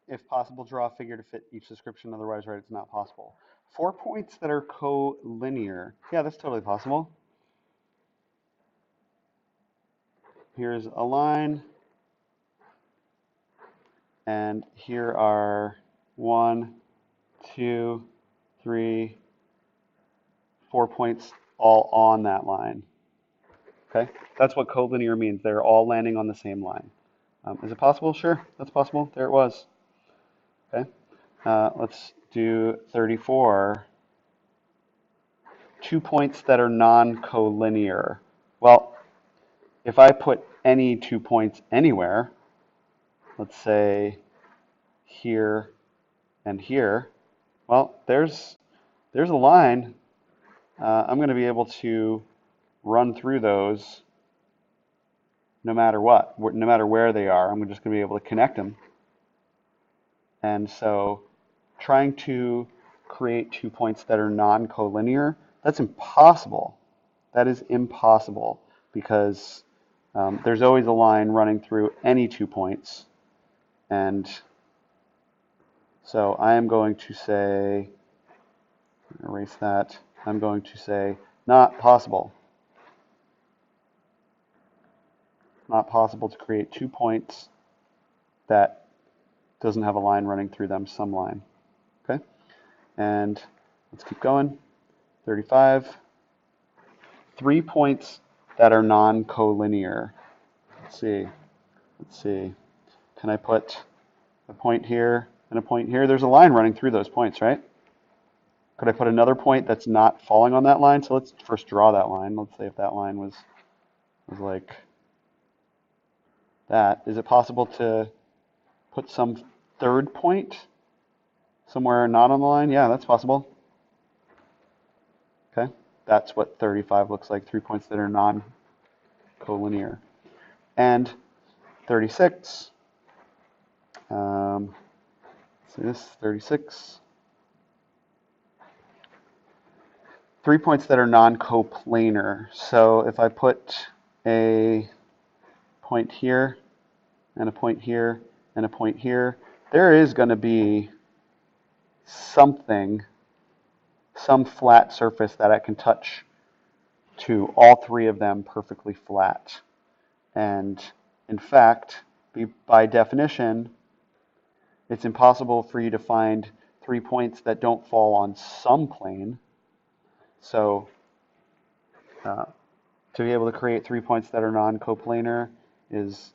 if possible, draw a figure to fit each description, otherwise write it's not possible. 4 points that are collinear. Yeah, that's totally possible. Here's a line, and here are 1, 2, 3, 4 points all on that line. Okay, that's what collinear means. They're all landing on the same line. Is it possible? Sure, that's possible. There it was. Okay, let's do 34. 2 points that are non-collinear. Well, if I put any 2 points anywhere, let's say here and here, well, there's a line. I'm going to be able to run through those no matter what, no matter where they are. I'm just going to be able to connect them. And so trying to create 2 points that are non-collinear, that's impossible. That is impossible because there's always a line running through any 2 points. And so I am going to say, erase that, I'm going to say not possible. Not possible to create 2 points that doesn't have a line running through them, some line. Okay? And let's keep going. 35. 3 points that are non-collinear. Let's see. Can I put a point here and a point here? There's a line running through those points, right? Could I put another point that's not falling on that line? So let's first draw that line. Let's say if that line was like that. Is it possible to put some third point somewhere not on the line? Yeah, that's possible. Okay, that's what 35 looks like, 3 points that are non-collinear. And 36, see this, 36. 3 points that are non-coplanar. So if I put a point here, and a point here, and a point here, there is going to be something, some flat surface that I can touch to all 3 of them perfectly flat. And in fact, by definition, it's impossible for you to find 3 points that don't fall on some plane. So to be able to create 3 points that are non-coplanar is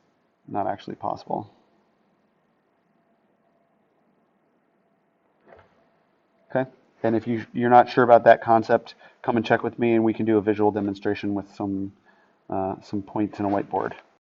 not actually possible. Okay, and if you're not sure about that concept, come and check with me and we can do a visual demonstration with some points in a whiteboard.